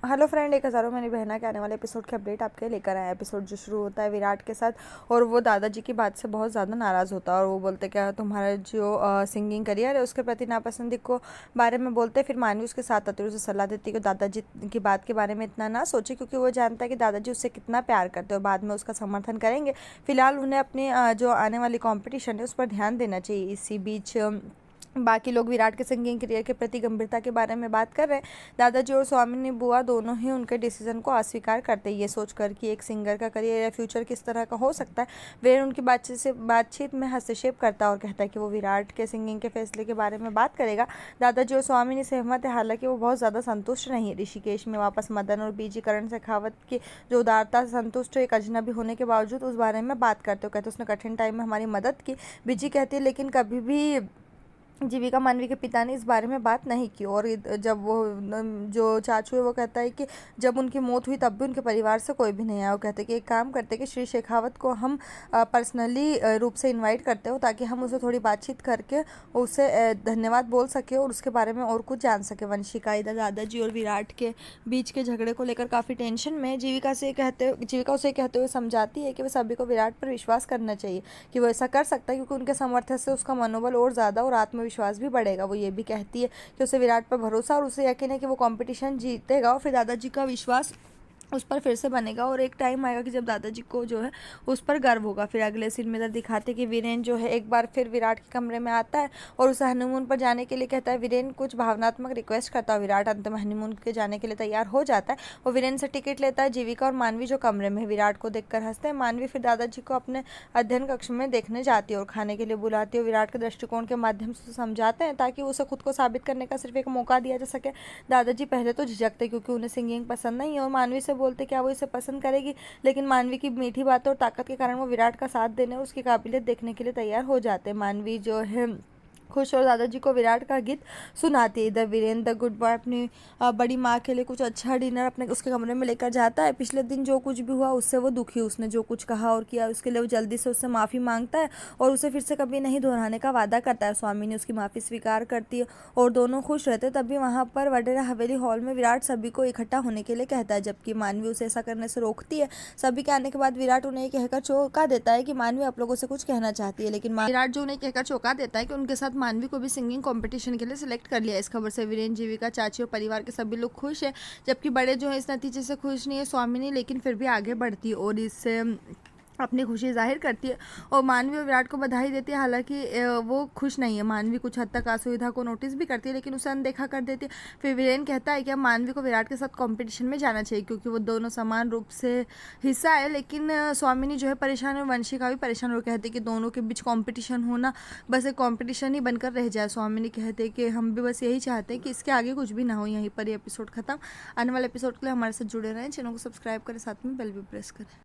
Hello friend, एक हज़ारों मेरी बहना के आने वाले एपिसोड की अपडेट आपके लेकर आया। एपिसोड जो शुरू होता है विराट के साथ और वो दादाजी की बात से बहुत ज़्यादा नाराज़ होता है और वो बोलते क्या तुम्हारा जो सिंगिंग करियर है उसके प्रति नापसंदी को बारे में बोलते। फिर मानवी उसके साथ आती है, उसे सलाह देती है कि दादाजी की बात के बारे में इतना ना सोचे, क्योंकि वो जानता है कि दादाजी उससे कितना प्यार करते हैं और बाद में उसका समर्थन करेंगे। फिलहाल उन्हें अपनी जो आने वाली कॉम्पिटिशन है उस पर ध्यान देना चाहिए। इसी बीच बाकी लोग विराट के सिंगिंग करियर के प्रति गंभीरता के बारे में बात कर रहे हैं। दादाजी और स्वामिनी बुआ दोनों ही उनके डिसीजन को अस्वीकार करते हैं, ये सोचकर कि एक सिंगर का करियर या फ्यूचर किस तरह का हो सकता है। वीरेन उनकी बातचीत में हस्तक्षेप करता है और कहता है कि वो विराट के सिंगिंग के फैसले के बारे में बात करेगा। दादाजी और स्वामिनी सहमत है, हालांकि वो बहुत ज़्यादा संतुष्ट नहीं है। ऋषिकेश में वापस मदन और बीजी करण शेखावत की जो उदारता से संतुष्ट हो, एक अजनबी होने के बावजूद उस बारे में बात करते हो। कहते उसने कठिन टाइम में हमारी मदद की, बीजी कहती है, लेकिन कभी भी जीविका मानवी के पिता ने इस बारे में बात नहीं की। और जब वो जो चाचू है वो कहता है कि जब उनकी मौत हुई तब भी उनके परिवार से कोई भी नहीं आया। वो कहते हैं कि एक काम करते हैं कि श्री शेखावत को हम पर्सनली रूप से इनवाइट करते हो, ताकि हम उसे थोड़ी बातचीत करके उसे धन्यवाद बोल सके और उसके बारे में और कुछ जान सके। वंशिका इधर दादाजी और विराट के बीच के झगड़े को लेकर काफ़ी टेंशन में। जीविका उसे कहते हुए समझाती है कि वह सभी को विराट पर विश्वास करना चाहिए, कि वो ऐसा कर सकता है क्योंकि उनके समर्थन से उसका मनोबल और ज़्यादा और आत्मविश्वास भी बढ़ेगा। वो ये भी कहती है कि उसे विराट पर भरोसा और उसे यकीन है कि वो कंपटीशन जीतेगा और फिर दादाजी का विश्वास उस पर फिर से बनेगा और एक टाइम आएगा कि जब दादाजी को जो है उस पर गर्व होगा। फिर अगले सीन में दिखाते कि वीरेन जो है एक बार फिर विराट के कमरे में आता है और उसे हनीमून पर जाने के लिए कहता है। वीरेन कुछ भावनात्मक रिक्वेस्ट करता है, विराट अंत में हनीमून के जाने के लिए तैयार हो जाता है। वो वीरेन से टिकट लेता है। जीविका और मानवी जो कमरे में विराट को देखकर हंसते हैं। मानवी फिर दादाजी को अपने अध्ययन कक्ष में देखने जाती है और खाने के लिए बुलाती है। विराट के दृष्टिकोण के माध्यम से समझाते हैं ताकि उसे खुद को साबित करने का सिर्फ एक मौका दिया जा सके। दादाजी पहले तो झिझकते क्योंकि उन्हें सिंगिंग पसंद नहीं है और मानवी से बोलते क्या वो इसे पसंद करेगी, लेकिन मानवी की मीठी बातों और ताकत के कारण वो विराट का साथ देने और उसकी काबिलियत देखने के लिए तैयार हो जाते हैं। मानवी जो है खुश और दादाजी को विराट का गीत सुनाती है। इधर वीरेंद्र गुड बॉय अपनी बड़ी माँ के लिए कुछ अच्छा डिनर अपने उसके कमरे में लेकर जाता है। पिछले दिन जो कुछ भी हुआ उससे वो दुखी, उसने जो कुछ कहा और किया उसके लिए वो जल्दी से उससे माफ़ी मांगता है और उसे फिर से कभी नहीं दोहराने का वादा करता है। स्वामी ने उसकी माफ़ी स्वीकार करती है और दोनों खुश रहते। तभी वहाँ पर वडेरा हवेली हॉल में विराट सभी को इकट्ठा होने के लिए कहता है, जबकि मानवी उसे ऐसा करने से रोकती है। सभी के आने के बाद विराट उन्हें ये कहकर चौंका देता है कि मानवी आप लोगों से कुछ कहना चाहती है, लेकिन विराट जो उन्हें कहकर चौंका देता है कि उनके साथ मानवी को भी सिंगिंग कंपटीशन के लिए सिलेक्ट कर लिया। इस खबर से वीरेन, जीविका, चाची और परिवार के सभी लोग खुश हैं, जबकि बड़े जो है इस नतीजे से खुश नहीं है। स्वामिनी लेकिन फिर भी आगे बढ़ती है और इससे अपनी खुशी जाहिर करती है और मानवी और विराट को बधाई देती है। हालांकि वो खुश नहीं है। मानवी कुछ हद तक असुविधा को नोटिस भी करती है लेकिन उसे अनदेखा कर देती है। फिर वीरेन कहता है कि अब मानवी को विराट के साथ कंपटीशन में जाना चाहिए क्योंकि वो दोनों समान रूप से हिस्सा है। लेकिन स्वामिनी जो है परेशान है और वंशिका भी परेशान और कहते हैं कि दोनों के बीच कॉम्पिटिशन होना बस एक कॉम्पिटिशन ही बनकर रह जाए। स्वामिनी कहते हैं कि हम भी बस यही चाहते हैं कि इसके आगे कुछ भी ना हो। यहीं पर ये एपिसोड खत्म। आने वाले एपिसोड के लिए हमारे साथ जुड़े रहें, चैनल को सब्सक्राइब करें, साथ में बेल भी प्रेस करें।